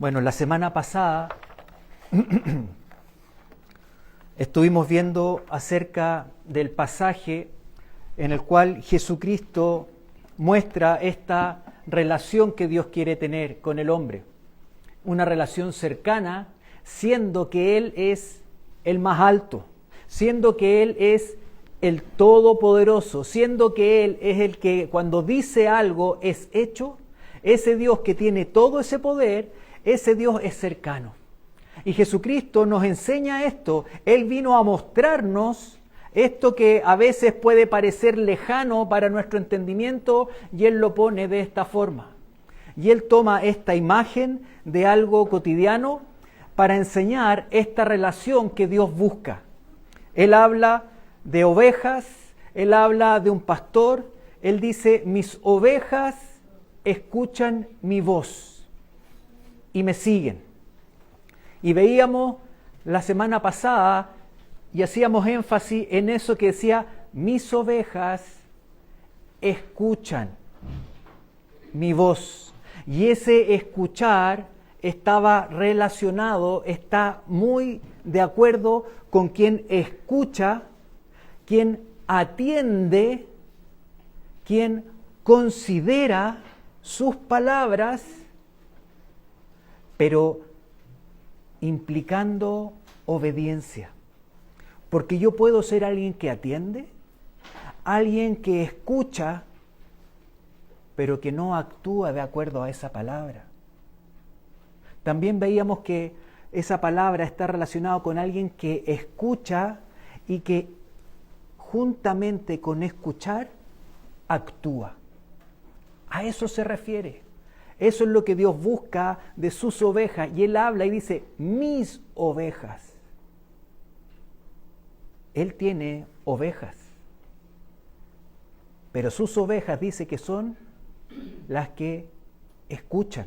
Bueno, la semana pasada estuvimos viendo acerca del pasaje en el cual Jesucristo muestra esta relación que Dios quiere tener con el hombre. Una relación cercana, siendo que Él es el más alto, siendo que Él es el todopoderoso, siendo que Él es el que cuando dice algo es hecho. Ese Dios que tiene todo ese poder, ese Dios es cercano. Y Jesucristo nos enseña esto. Él vino a mostrarnos esto que a veces puede parecer lejano para nuestro entendimiento, y Él lo pone de esta forma. Y Él toma esta imagen de algo cotidiano para enseñar esta relación que Dios busca. Él habla de ovejas, Él habla de un pastor, Él dice, mis ovejas escuchan mi voz y me siguen. Y veíamos la semana pasada y hacíamos énfasis en eso que decía, mis ovejas escuchan mi voz. Y ese escuchar estaba relacionado, está muy de acuerdo con quien escucha, quien atiende, quien considera sus palabras, pero implicando obediencia. Porque yo puedo ser alguien que atiende, alguien que escucha, pero que no actúa de acuerdo a esa palabra. También veíamos que esa palabra está relacionada con alguien que escucha y que juntamente con escuchar, actúa. A eso se refiere. Eso es lo que Dios busca de sus ovejas. Y Él habla y dice, mis ovejas. Él tiene ovejas. Pero sus ovejas dice que son las que escuchan,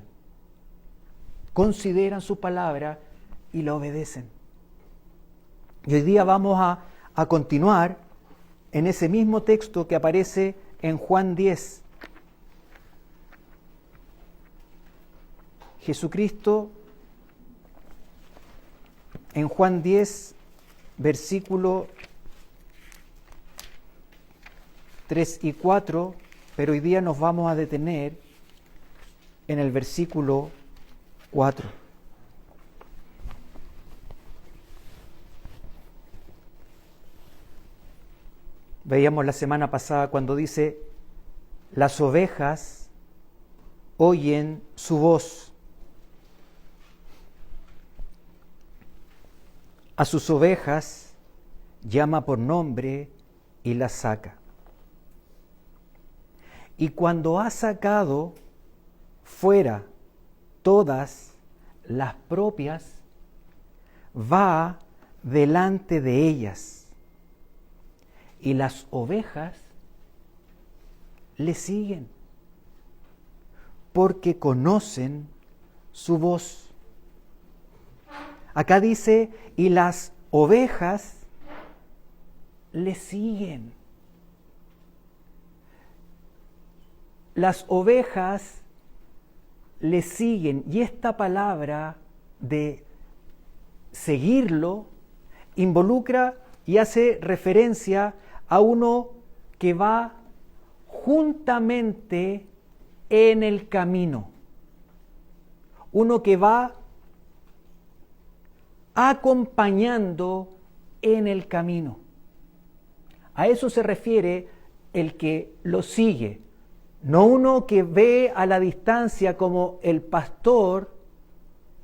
consideran su palabra y la obedecen. Y hoy día vamos a continuar en ese mismo texto que aparece en Juan 10. Jesucristo en Juan 10, versículo 3 y 4, pero hoy día nos vamos a detener en el versículo 4. Veíamos la semana pasada cuando dice, las ovejas oyen su voz. A sus ovejas llama por nombre y las saca. Y cuando ha sacado fuera todas las propias, va delante de ellas. Y las ovejas le siguen, porque conocen su voz. Acá dice, y las ovejas le siguen. Las ovejas le siguen. Y esta palabra de seguirlo involucra y hace referencia a uno que va juntamente en el camino. Uno que va acompañando en el camino. A eso se refiere el que lo sigue. No uno que ve a la distancia como el pastor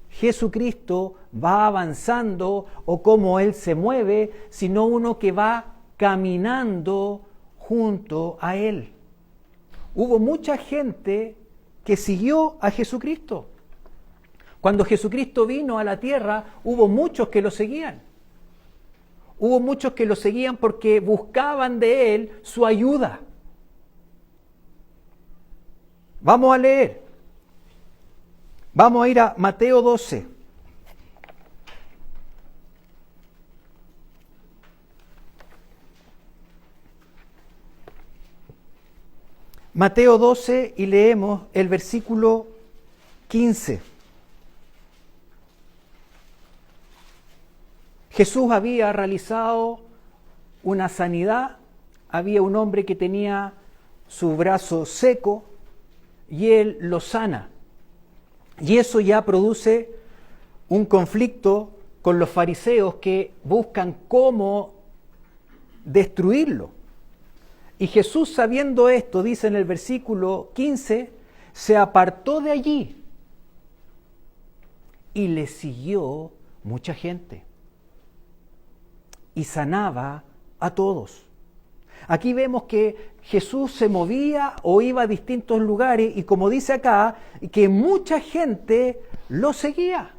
Jesucristo va avanzando o cómo Él se mueve, sino uno que va caminando junto a Él. Hubo mucha gente que siguió a Jesucristo. Cuando Jesucristo vino a la tierra, hubo muchos que lo seguían. Hubo muchos que lo seguían porque buscaban de Él su ayuda. Vamos a leer. Vamos a ir a Mateo 12. Mateo 12 y leemos el versículo 15. Jesús había realizado una sanidad, había un hombre que tenía su brazo seco y él lo sana. Y eso ya produce un conflicto con los fariseos que buscan cómo destruirlo. Y Jesús, sabiendo esto, dice en el versículo 15, se apartó de allí y le siguió mucha gente y sanaba a todos. Aquí vemos que Jesús se movía o iba a distintos lugares y, como dice acá, que mucha gente lo seguía.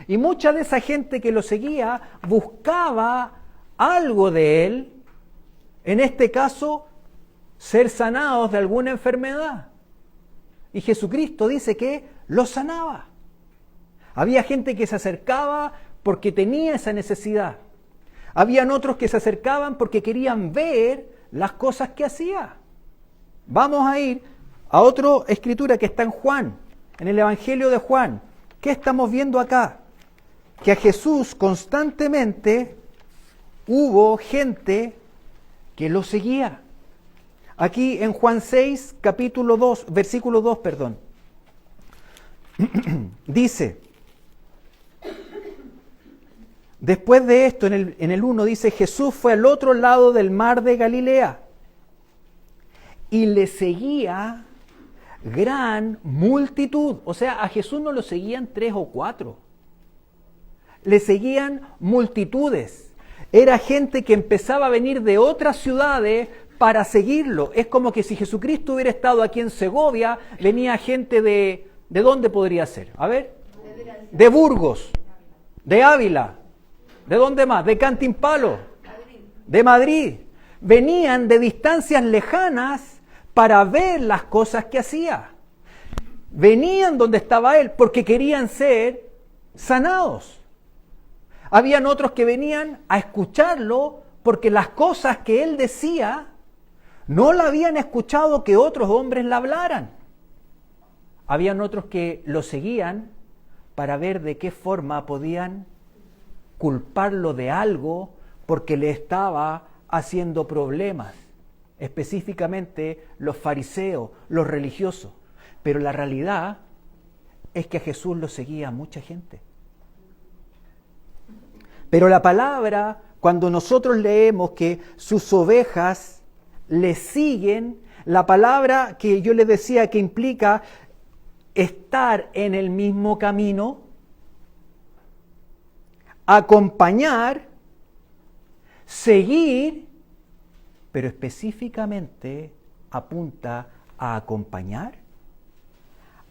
Y mucha de esa gente que lo seguía buscaba algo de él, en este caso, ser sanados de alguna enfermedad. Y Jesucristo dice que los sanaba. Había gente que se acercaba porque tenía esa necesidad. Habían otros que se acercaban porque querían ver las cosas que hacía. Vamos a ir a otra escritura que está en Juan, en el Evangelio de Juan. ¿Qué estamos viendo acá? Que a Jesús constantemente hubo gente que lo seguía. Aquí en Juan 6, capítulo 2, versículo 2, perdón. Dice, después de esto, en el 1 dice, Jesús fue al otro lado del mar de Galilea y le seguía gran multitud. O sea, a Jesús no lo seguían 3 o 4. Le seguían multitudes. Era gente que empezaba a venir de otras ciudades para seguirlo. Es como que si Jesucristo hubiera estado aquí en Segovia, venía gente ¿de dónde podría ser? A ver, de Burgos, de Ávila, ¿de dónde más? De Cantimpalo, de Madrid. Venían de distancias lejanas para ver las cosas que hacía. Venían donde estaba él porque querían ser sanados. Habían otros que venían a escucharlo porque las cosas que él decía no la habían escuchado que otros hombres la hablaran. Habían otros que lo seguían para ver de qué forma podían culparlo de algo porque le estaba haciendo problemas, específicamente los fariseos, los religiosos. Pero la realidad es que a Jesús lo seguía mucha gente. Pero la palabra, cuando nosotros leemos que sus ovejas le siguen, la palabra que yo les decía que implica estar en el mismo camino, acompañar, seguir, pero específicamente apunta a acompañar,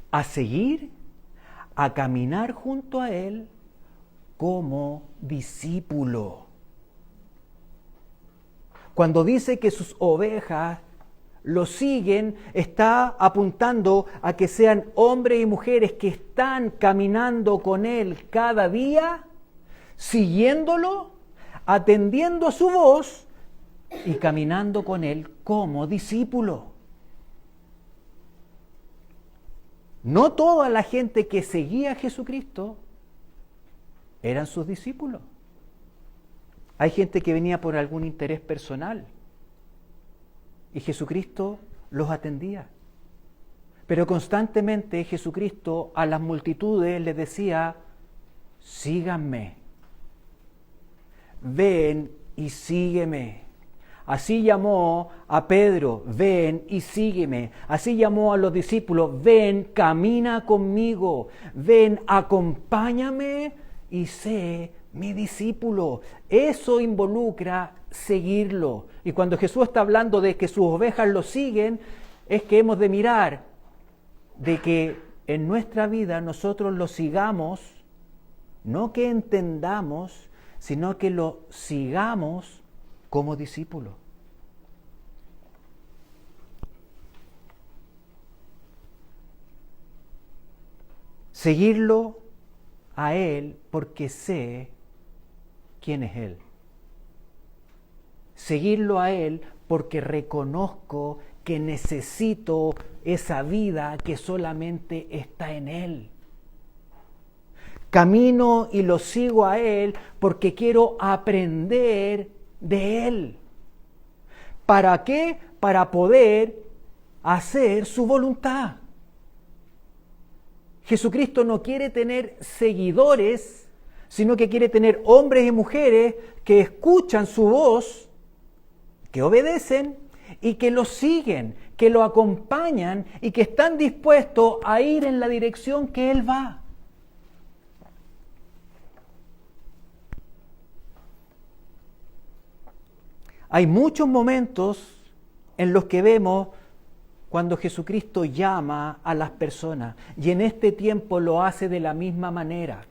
a seguir, a caminar junto a él como discípulo. Cuando dice que sus ovejas lo siguen, está apuntando a que sean hombres y mujeres que están caminando con él cada día, siguiéndolo, atendiendo su voz y caminando con él como discípulo. No toda la gente que seguía a Jesucristo eran sus discípulos. Hay gente que venía por algún interés personal y Jesucristo los atendía. Pero constantemente Jesucristo a las multitudes les decía, síganme, ven y sígueme. Así llamó a Pedro, ven y sígueme. Así llamó a los discípulos, ven, camina conmigo, ven, acompáñame y sé mi discípulo. Eso involucra seguirlo. Y cuando Jesús está hablando de que sus ovejas lo siguen, es que hemos de mirar de que en nuestra vida nosotros lo sigamos, no que entendamos, sino que lo sigamos como discípulo. Seguirlo a Él porque sé quién es Él. Seguirlo a Él porque reconozco que necesito esa vida que solamente está en Él. Camino y lo sigo a Él porque quiero aprender de Él. ¿Para qué? Para poder hacer su voluntad. Jesucristo no quiere tener seguidores, sino que quiere tener hombres y mujeres que escuchan su voz, que obedecen y que lo siguen, que lo acompañan y que están dispuestos a ir en la dirección que Él va. Hay muchos momentos en los que vemos cuando Jesucristo llama a las personas, y en este tiempo lo hace de la misma manera.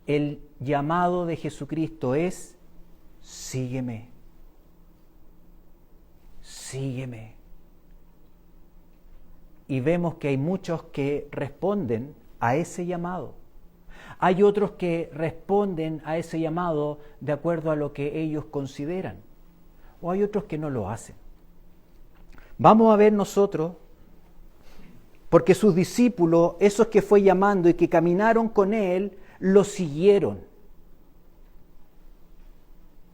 El llamado de Jesucristo es: sígueme, sígueme. Y vemos que hay muchos que responden a ese llamado. Hay otros que responden a ese llamado de acuerdo a lo que ellos consideran. O hay otros que no lo hacen. Vamos a ver nosotros, porque sus discípulos, esos que fue llamando y que caminaron con Él, lo siguieron.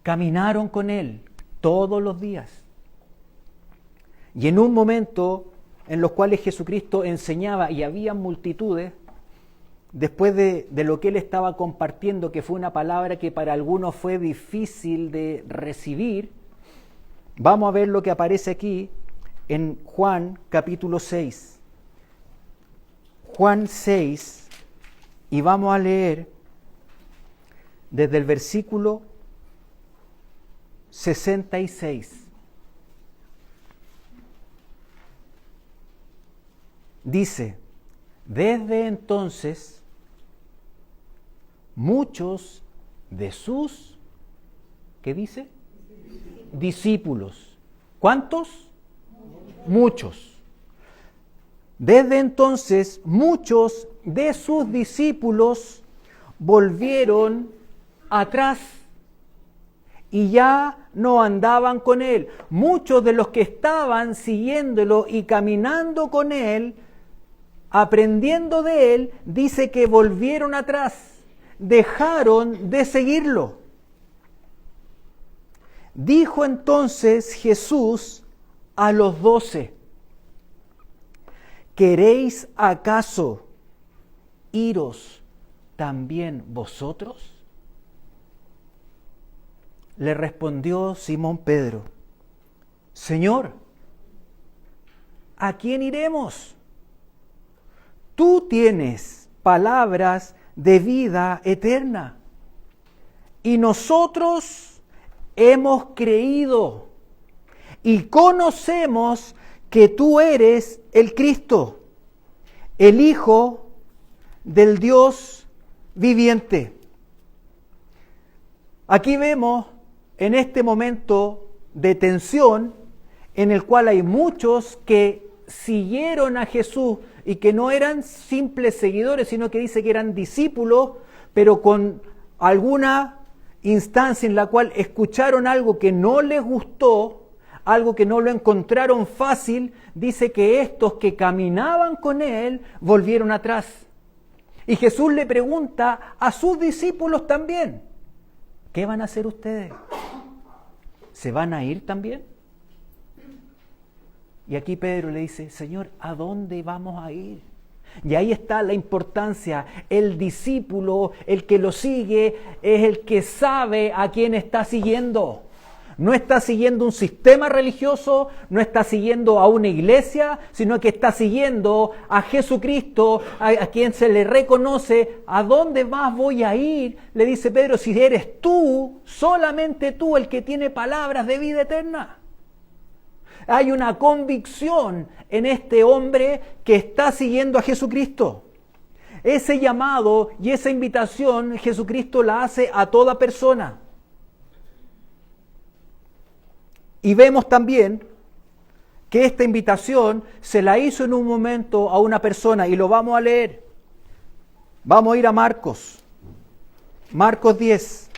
Caminaron con Él todos los días. Y en un momento en los cuales Jesucristo enseñaba y había multitudes, después de lo que Él estaba compartiendo, que fue una palabra que para algunos fue difícil de recibir, vamos a ver lo que aparece aquí en Juan capítulo 6. Juan 6, y vamos a leer desde el versículo 66. Dice: desde entonces muchos de sus, ¿qué dice? Discípulos. ¿Cuántos? Muchos. Desde entonces muchos de sus discípulos volvieron atrás y ya no andaban con Él. Muchos de los que estaban siguiéndolo y caminando con Él, aprendiendo de Él, dice que volvieron atrás, dejaron de seguirlo. Dijo entonces Jesús a los 12: ¿queréis acaso iros también vosotros? Le respondió Simón Pedro: Señor, ¿a quién iremos? Tú tienes palabras de vida eterna, y nosotros hemos creído y conocemos que tú eres el Cristo, el Hijo del Dios viviente. Aquí vemos en este momento de tensión en el cual hay muchos que siguieron a Jesús y que no eran simples seguidores, sino que dice que eran discípulos, pero con alguna instancia en la cual escucharon algo que no les gustó, algo que no lo encontraron fácil. Dice que estos que caminaban con Él volvieron atrás. Y Jesús le pregunta a sus discípulos también: ¿qué van a hacer ustedes? ¿Se van a ir también? Y aquí Pedro le dice: Señor, ¿a dónde vamos a ir? Y ahí está la importancia. El discípulo, el que lo sigue, es el que sabe a quién está siguiendo. No está siguiendo un sistema religioso, no está siguiendo a una iglesia, sino que está siguiendo a Jesucristo, a quien se le reconoce. ¿A dónde más voy a ir? Le dice Pedro: si eres tú, solamente tú, el que tiene palabras de vida eterna. Hay una convicción en este hombre que está siguiendo a Jesucristo. Ese llamado y esa invitación Jesucristo la hace a toda persona. Y vemos también que esta invitación se la hizo en un momento a una persona, y lo vamos a leer. Vamos a ir a Marcos. Marcos 10.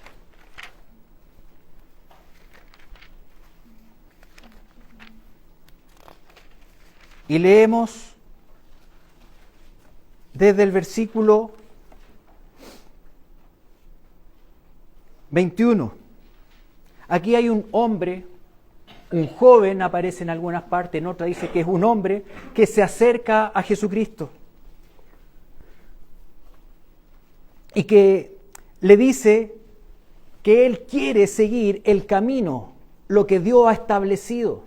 Y leemos desde el versículo 21. Aquí hay un hombre, un joven, aparece en algunas partes, en otras dice que es un hombre que se acerca a Jesucristo y que le dice que él quiere seguir el camino, lo que Dios ha establecido.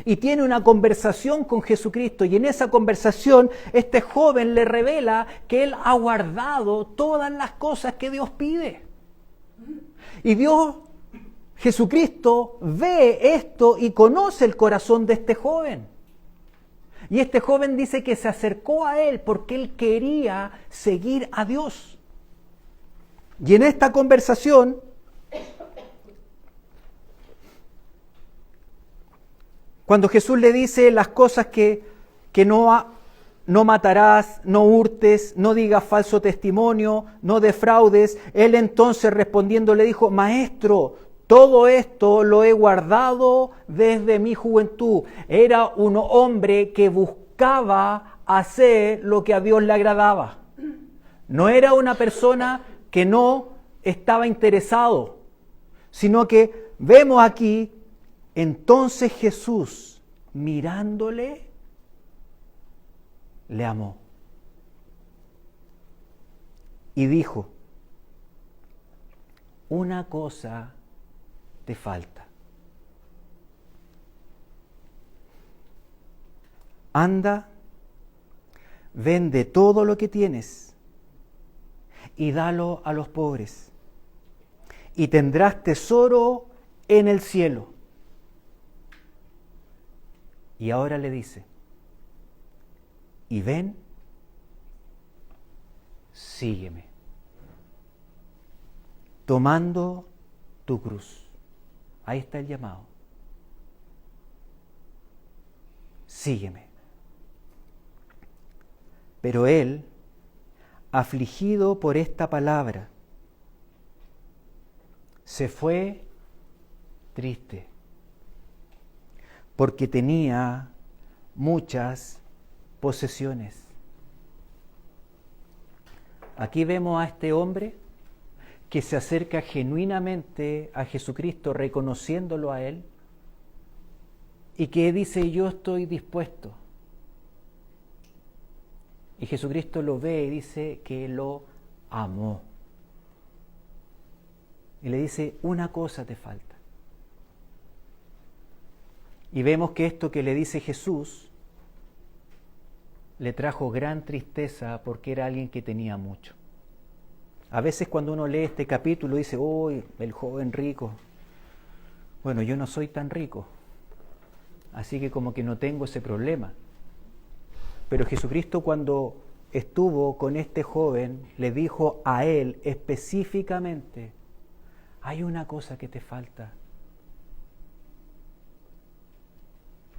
Y tiene una conversación con Jesucristo, y en esa conversación este joven le revela que él ha guardado todas las cosas que Dios pide. Y Jesucristo ve esto y conoce el corazón de este joven. Y este joven dice que se acercó a él porque él quería seguir a Dios. Y en esta conversación, cuando Jesús le dice las cosas que no matarás, no hurtes, no digas falso testimonio, no defraudes, él entonces respondiendo le dijo: Maestro, todo esto lo he guardado desde mi juventud. Era un hombre que buscaba hacer lo que a Dios le agradaba. No era una persona que no estaba interesado, sino que vemos aquí, entonces Jesús, mirándole, le amó. Y dijo: una cosa te falta. Anda, vende todo lo que tienes y dalo a los pobres, y tendrás tesoro en el cielo. Y ahora le dice: y ven, sígueme, tomando tu cruz. Ahí está el llamado. Sígueme. Pero él, afligido por esta palabra, se fue triste, porque tenía muchas posesiones. Aquí vemos a este hombre que se acerca genuinamente a Jesucristo, reconociéndolo a Él, y que dice: yo estoy dispuesto. Y Jesucristo lo ve y dice que lo amó. Y le dice: una cosa te falta. Y vemos que esto que le dice Jesús le trajo gran tristeza, porque era alguien que tenía mucho. A veces cuando uno lee este capítulo dice: uy, el joven rico. Bueno, yo no soy tan rico, así que como que no tengo ese problema. Pero Jesucristo, cuando estuvo con este joven, le dijo a él específicamente: hay una cosa que te falta.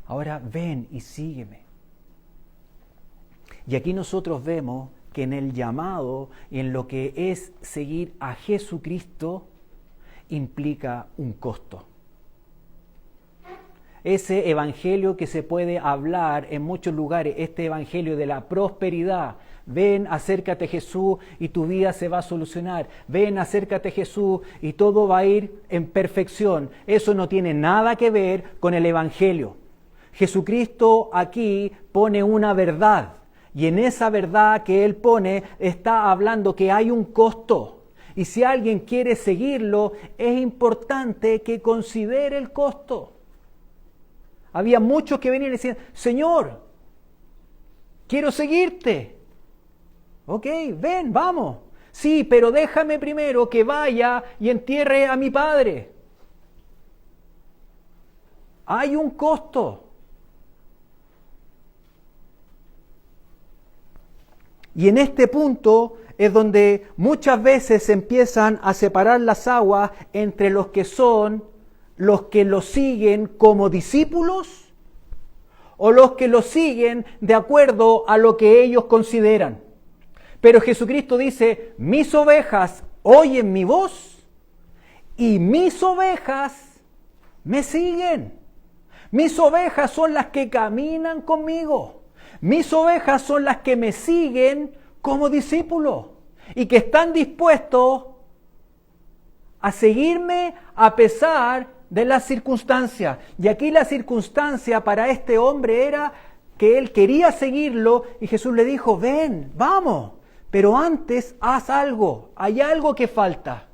Ahora ven y sígueme. Y aquí nosotros vemos que en el llamado y en lo que es seguir a Jesucristo implica un costo. Ese evangelio que se puede hablar en muchos lugares, este evangelio de la prosperidad: ven, acércate a Jesús y tu vida se va a solucionar. Ven, acércate a Jesús y todo va a ir en perfección. Eso no tiene nada que ver con el evangelio. Jesucristo aquí pone una verdad, y en esa verdad que Él pone está hablando que hay un costo. Y si alguien quiere seguirlo, es importante que considere el costo. Había muchos que venían y decían: Señor, quiero seguirte. Ok, ven, vamos. Sí, pero déjame primero que vaya y entierre a mi padre. Hay un costo. Y en este punto es donde muchas veces se empiezan a separar las aguas entre los que son los que lo siguen como discípulos o los que lo siguen de acuerdo a lo que ellos consideran. Pero Jesucristo dice: mis ovejas oyen mi voz y mis ovejas me siguen. Mis ovejas son las que caminan conmigo. Mis ovejas son las que me siguen como discípulos y que están dispuestos a seguirme a pesar de las circunstancias. Y aquí la circunstancia para este hombre era que él quería seguirlo y Jesús le dijo, ven, vamos, pero antes haz algo, hay algo que falta.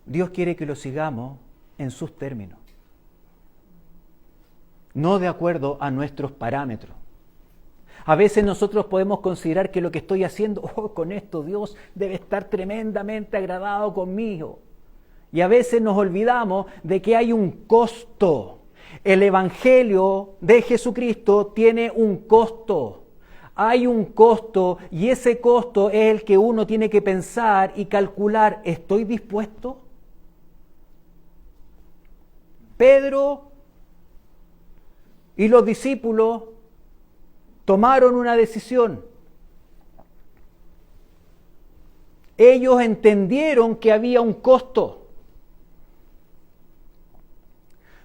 Dios quiere que lo sigamos en sus términos, no de acuerdo a nuestros parámetros. A veces nosotros podemos considerar que lo que estoy haciendo, con esto Dios debe estar tremendamente agradado conmigo. Y a veces nos olvidamos de que hay un costo. El Evangelio de Jesucristo tiene un costo. Hay un costo y ese costo es el que uno tiene que pensar y calcular. ¿Estoy dispuesto? Pedro y los discípulos tomaron una decisión. Ellos entendieron que había un costo.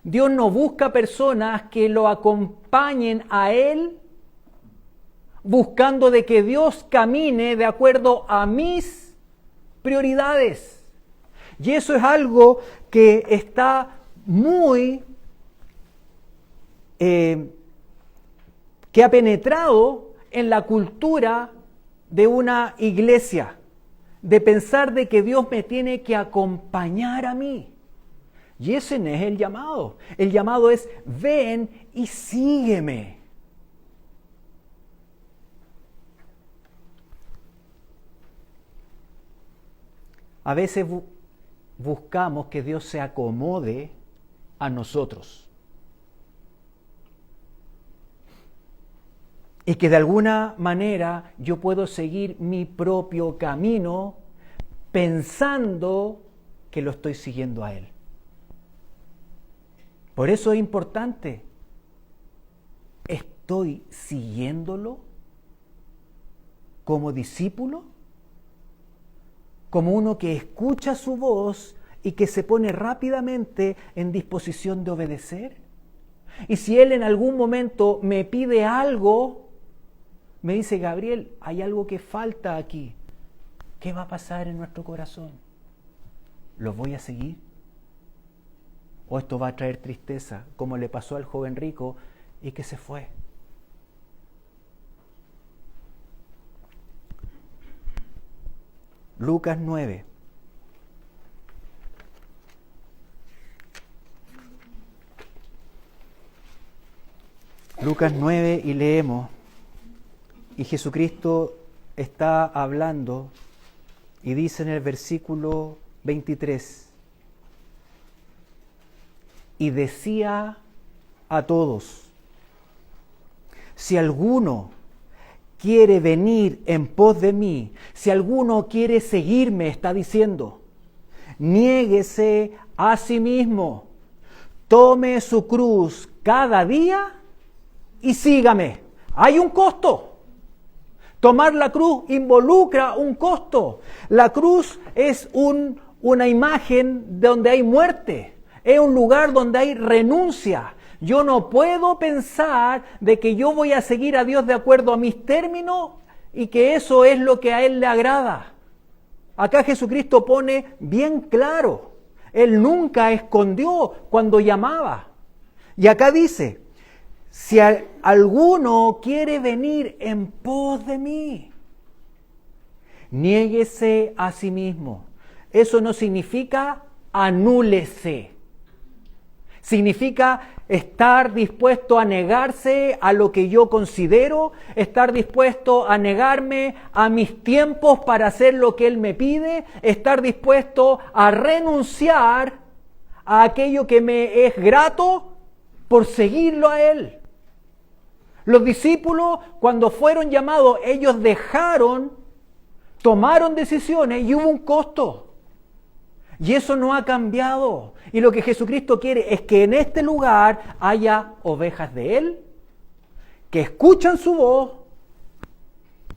Dios no busca personas que lo acompañen a Él buscando de que Dios camine de acuerdo a mis prioridades. Y eso es algo que está muy que ha penetrado en la cultura de una iglesia, de pensar de que Dios me tiene que acompañar a mí. Y ese no es el llamado. El llamado es, ven y sígueme. A veces buscamos que Dios se acomode a nosotros. Y que de alguna manera yo puedo seguir mi propio camino pensando que lo estoy siguiendo a Él. Por eso es importante. ¿Estoy siguiéndolo como discípulo? Como uno que escucha su voz y que se pone rápidamente en disposición de obedecer. Y si Él en algún momento me pide algo, me dice, Gabriel, hay algo que falta aquí. ¿Qué va a pasar en nuestro corazón? ¿Lo voy a seguir? ¿O esto va a traer tristeza, como le pasó al joven rico y que se fue? Lucas 9. Lucas 9 y leemos. Y Jesucristo está hablando y dice en el versículo 23, y decía a todos, si alguno quiere venir en pos de mí, si alguno quiere seguirme, está diciendo, niéguese a sí mismo, tome su cruz cada día y sígame. Hay un costo. Tomar la cruz involucra un costo. La cruz es una imagen donde hay muerte. Es un lugar donde hay renuncia. Yo no puedo pensar de que yo voy a seguir a Dios de acuerdo a mis términos y que eso es lo que a Él le agrada. Acá Jesucristo pone bien claro. Él nunca escondió cuando llamaba. Y acá dice, si alguno quiere venir en pos de mí, niéguese a sí mismo. Eso no significa anúlese. Significa estar dispuesto a negarse a lo que yo considero, estar dispuesto a negarme a mis tiempos para hacer lo que Él me pide, estar dispuesto a renunciar a aquello que me es grato por seguirlo a Él. Los discípulos, cuando fueron llamados, ellos tomaron decisiones y hubo un costo. Y eso no ha cambiado. Y lo que Jesucristo quiere es que en este lugar haya ovejas de Él, que escuchan su voz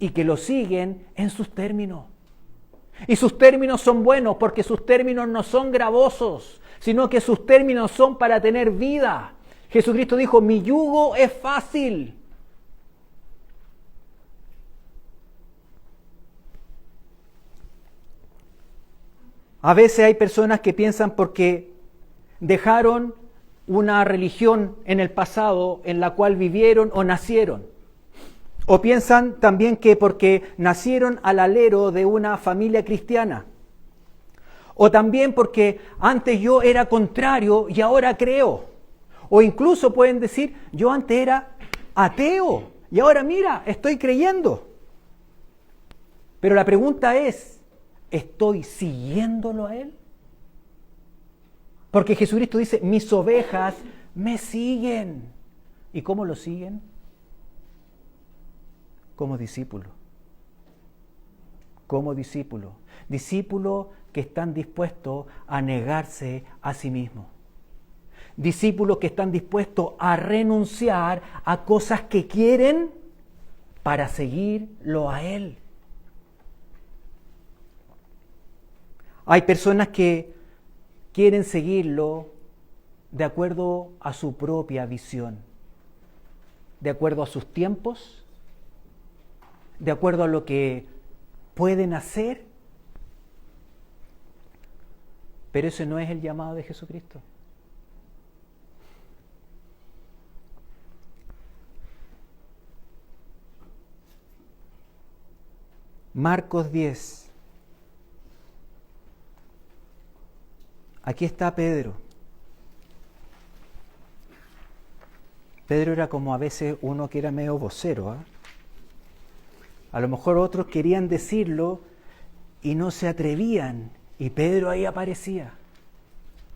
y que lo siguen en sus términos. Y sus términos son buenos porque sus términos no son gravosos, sino que sus términos son para tener vida. Jesucristo dijo, mi yugo es fácil. A veces hay personas que piensan porque dejaron una religión en el pasado en la cual vivieron o nacieron. O piensan también que porque nacieron al alero de una familia cristiana. O también porque antes yo era contrario y ahora creo. O incluso pueden decir, yo antes era ateo y ahora mira, estoy creyendo. Pero la pregunta es, ¿estoy siguiéndolo a Él? Porque Jesucristo dice, mis ovejas me siguen. ¿Y cómo lo siguen? Como discípulo. Como discípulo. Discípulos que están dispuestos a negarse a sí mismos. Discípulos que están dispuestos a renunciar a cosas que quieren para seguirlo a Él. Hay personas que quieren seguirlo de acuerdo a su propia visión, de acuerdo a sus tiempos, de acuerdo a lo que pueden hacer. Pero ese no es el llamado de Jesucristo. Marcos 10. Aquí está Pedro. Pedro era como a veces uno que era medio vocero, ¿eh? A lo mejor otros querían decirlo y no se atrevían, y Pedro ahí aparecía.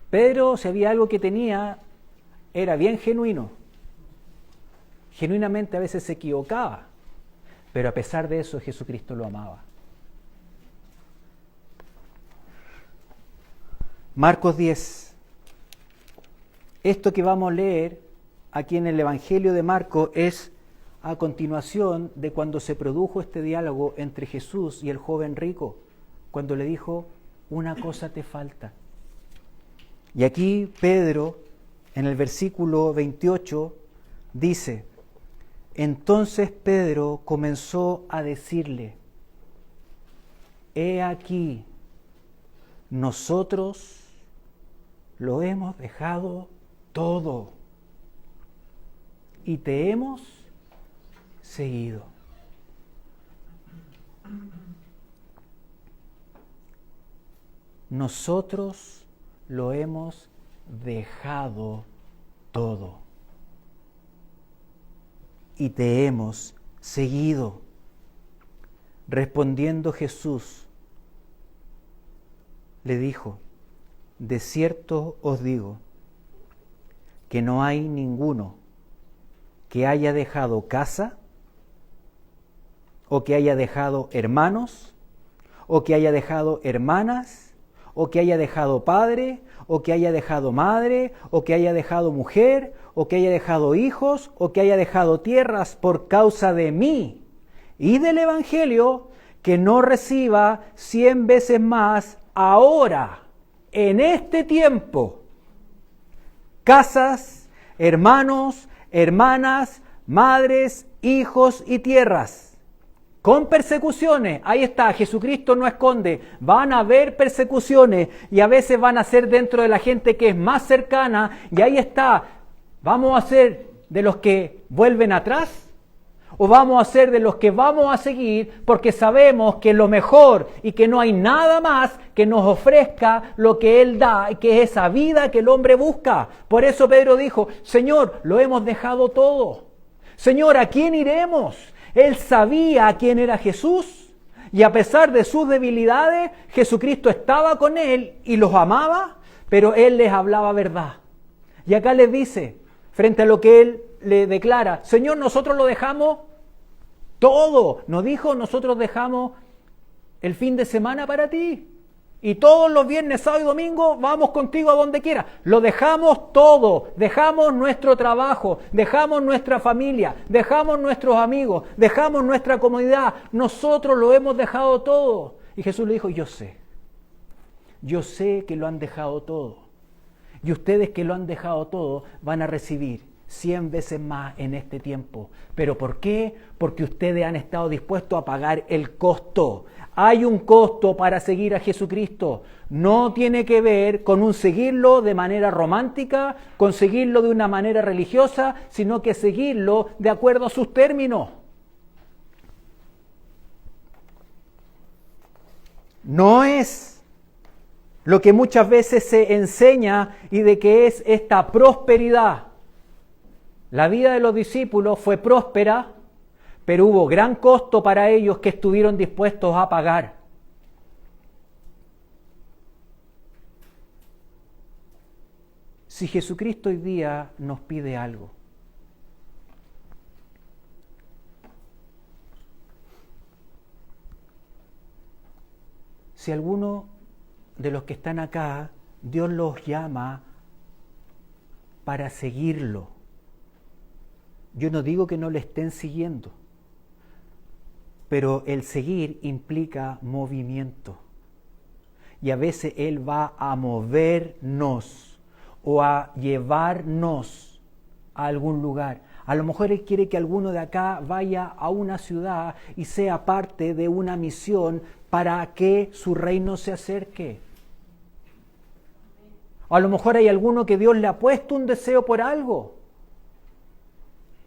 Pedro, si había algo que tenía, era bien genuino. Genuinamente a veces se equivocaba, pero a pesar de eso Jesucristo lo amaba. Marcos 10. Esto que vamos a leer aquí en el Evangelio de Marcos es a continuación de cuando se produjo este diálogo entre Jesús y el joven rico, cuando le dijo, una cosa te falta. Y aquí Pedro, en el versículo 28, dice, entonces Pedro comenzó a decirle, he aquí, nosotros lo hemos dejado todo y te hemos seguido. Nosotros lo hemos dejado todo y te hemos seguido. Respondiendo Jesús, le dijo, de cierto os digo, que no hay ninguno que haya dejado casa, o que haya dejado hermanos, o que haya dejado hermanas, o que haya dejado padre, o que haya dejado madre, o que haya dejado mujer, o que haya dejado hijos, o que haya dejado tierras por causa de mí y del Evangelio, que no reciba 100 veces más ahora, en este tiempo, casas, hermanos, hermanas, madres, hijos y tierras, con persecuciones. Ahí está, Jesucristo no esconde, van a haber persecuciones y a veces van a ser dentro de la gente que es más cercana, y ahí está, ¿vamos a ser de los que vuelven atrás? ¿O vamos a ser de los que vamos a seguir porque sabemos que lo mejor y que no hay nada más que nos ofrezca lo que Él da y que es esa vida que el hombre busca? Por eso Pedro dijo, Señor, lo hemos dejado todo. Señor, ¿a quién iremos? Él sabía quién era Jesús y a pesar de sus debilidades, Jesucristo estaba con él y los amaba, pero Él les hablaba verdad. Y acá les dice, frente a lo que Él le declara, Señor, nosotros lo dejamos todo. Nos dijo, nosotros dejamos el fin de semana para ti. Y todos los viernes, sábado y domingo vamos contigo a donde quiera. Lo dejamos todo. Dejamos nuestro trabajo, dejamos nuestra familia, dejamos nuestros amigos, dejamos nuestra comodidad. Nosotros lo hemos dejado todo. Y Jesús le dijo, yo sé que lo han dejado todo. Y ustedes que lo han dejado todo van a recibir 100 veces más en este tiempo. ¿Pero por qué? Porque ustedes han estado dispuestos a pagar el costo. Hay un costo para seguir a Jesucristo. No tiene que ver con un seguirlo de manera romántica, con seguirlo de una manera religiosa, sino que seguirlo de acuerdo a sus términos. No es lo que muchas veces se enseña y de que es esta prosperidad. La vida de los discípulos fue próspera, pero hubo gran costo para ellos que estuvieron dispuestos a pagar. Si Jesucristo hoy día nos pide algo, si alguno de los que están acá, Dios los llama para seguirlo, yo no digo que no le estén siguiendo, pero el seguir implica movimiento. Y a veces Él va a movernos o a llevarnos a algún lugar. A lo mejor Él quiere que alguno de acá vaya a una ciudad y sea parte de una misión para que su reino se acerque. A lo mejor hay alguno que Dios le ha puesto un deseo por algo,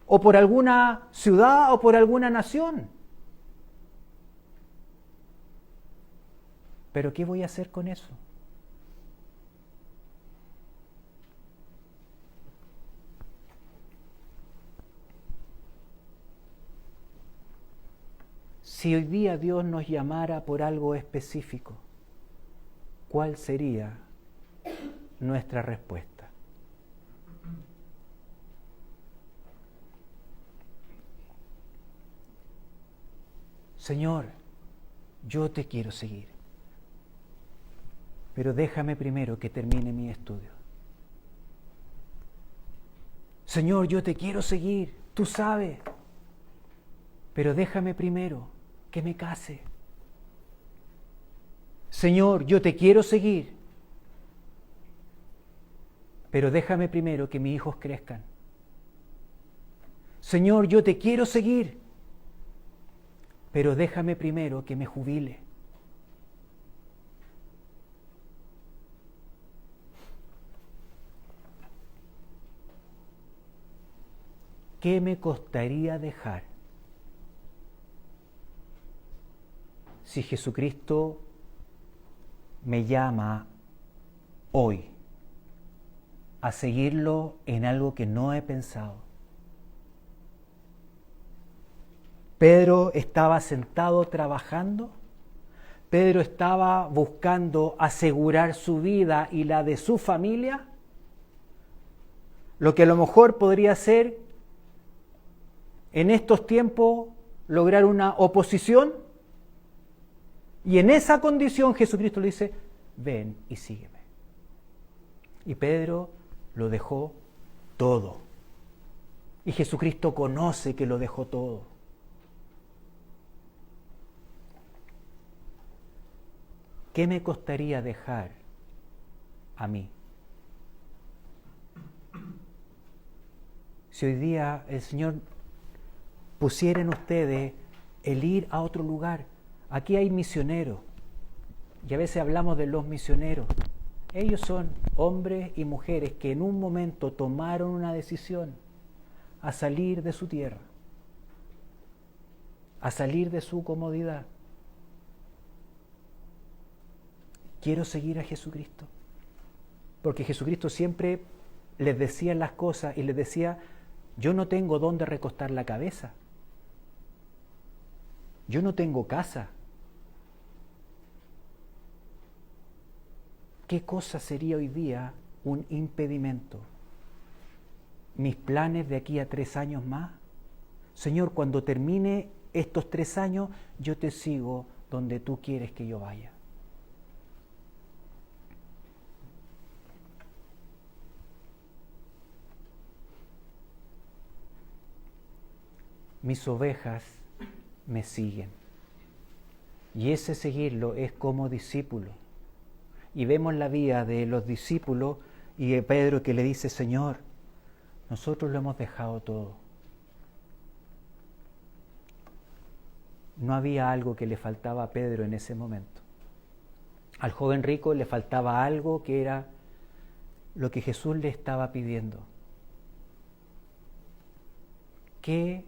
o por alguna ciudad o por alguna nación. Pero ¿qué voy a hacer con eso? Si hoy día Dios nos llamara por algo específico, ¿cuál sería nuestra respuesta? Señor, yo te quiero seguir, pero déjame primero que termine mi estudio. Señor, yo te quiero seguir, tú sabes, pero déjame primero que me case. Señor, yo te quiero seguir, pero déjame primero que mis hijos crezcan. Señor, yo te quiero seguir, pero déjame primero que me jubile. ¿Qué me costaría dejar si Jesucristo me llama hoy a seguirlo en algo que no he pensado? Pedro estaba sentado trabajando. Pedro estaba buscando asegurar su vida y la de su familia. Lo que a lo mejor podría ser en estos tiempos lograr una oposición. Y en esa condición Jesucristo le dice, ven y sígueme. Y Pedro lo dejó todo. Y Jesucristo conoce que lo dejó todo. ¿Qué me costaría dejar a mí? Si hoy día el Señor pusiera en ustedes el ir a otro lugar. Aquí hay misioneros, y a veces hablamos de los misioneros. Ellos son hombres y mujeres que en un momento tomaron una decisión a salir de su tierra, a salir de su comodidad. Quiero seguir a Jesucristo, porque Jesucristo siempre les decía las cosas y les decía, yo no tengo dónde recostar la cabeza, yo no tengo casa. ¿Qué cosa sería hoy día un impedimento? ¿Mis planes de aquí a 3 años más? Señor, cuando termine estos 3 años, yo te sigo donde tú quieres que yo vaya. Mis ovejas me siguen. Y ese seguirlo es como discípulo. Y vemos la vida de los discípulos y de Pedro que le dice, Señor, Nosotros lo hemos dejado todo. No había algo que le faltaba a Pedro en ese momento. Al joven rico le faltaba algo que era lo que Jesús le estaba pidiendo. ¿Qué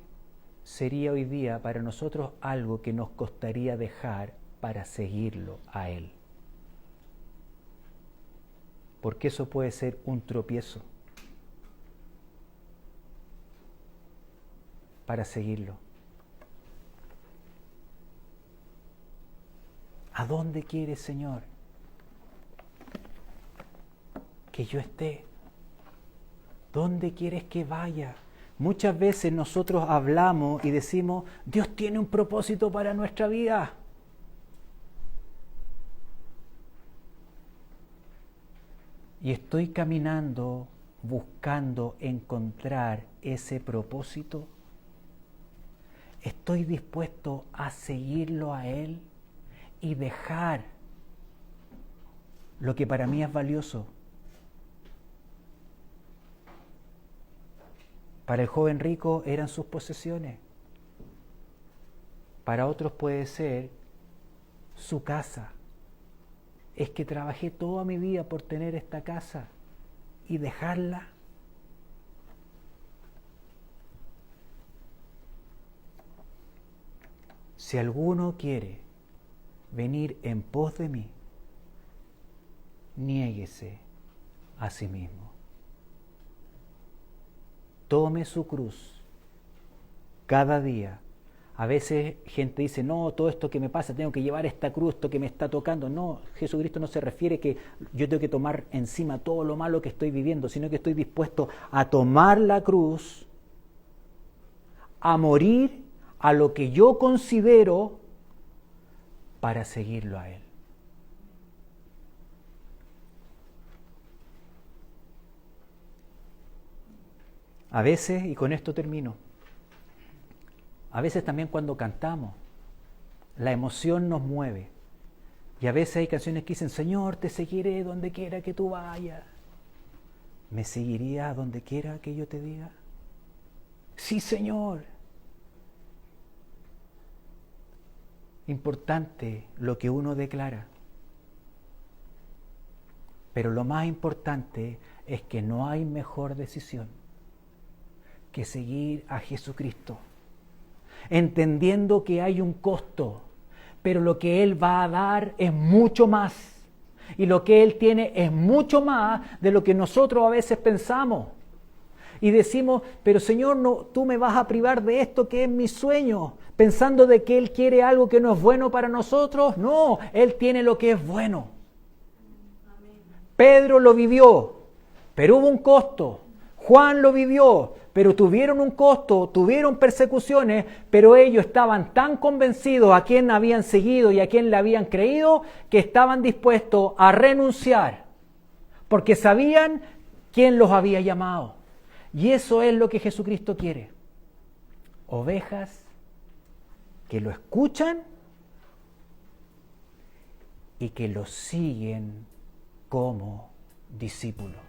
sería hoy día para nosotros algo que nos costaría dejar para seguirlo a Él? Porque eso puede ser un tropiezo para seguirlo. ¿A dónde quieres, Señor, que yo esté? ¿Dónde quieres que vaya? Muchas veces nosotros hablamos y decimos, Dios tiene un propósito para nuestra vida. Y estoy caminando buscando encontrar ese propósito. ¿Estoy dispuesto a seguirlo a Él y dejar lo que para mí es valioso? Para el joven rico eran sus posesiones. Para otros puede ser su casa. Es que trabajé toda mi vida por tener esta casa y dejarla. Si alguno quiere venir en pos de mí, niéguese a sí mismo. Tome su cruz cada día. A veces gente dice, no, todo esto que me pasa, tengo que llevar esta cruz, esto que me está tocando. No, Jesucristo no se refiere que yo tengo que tomar encima todo lo malo que estoy viviendo, sino que estoy dispuesto a tomar la cruz, a morir a lo que yo considero para seguirlo a Él. A veces, y con esto termino, a veces también cuando cantamos, la emoción nos mueve. Y a veces hay canciones que dicen, Señor, te seguiré donde quiera que tú vayas. ¿Me seguirías donde quiera que yo te diga? Sí, Señor. Importante lo que uno declara. Pero lo más importante es que no hay mejor decisión que seguir a Jesucristo, entendiendo que hay un costo, pero lo que Él va a dar es mucho más, y lo que Él tiene es mucho más de lo que nosotros a veces pensamos, y decimos, pero Señor, no, tú me vas a privar de esto que es mi sueño, pensando de que Él quiere algo que no es bueno para nosotros. No, Él tiene lo que es bueno. Amén. Pedro lo vivió, pero hubo un costo. Juan lo vivió, pero tuvieron un costo, tuvieron persecuciones, pero ellos estaban tan convencidos a quien habían seguido y a quien le habían creído, que estaban dispuestos a renunciar, porque sabían quién los había llamado. Y eso es lo que Jesucristo quiere. Ovejas que lo escuchan y que lo siguen como discípulos.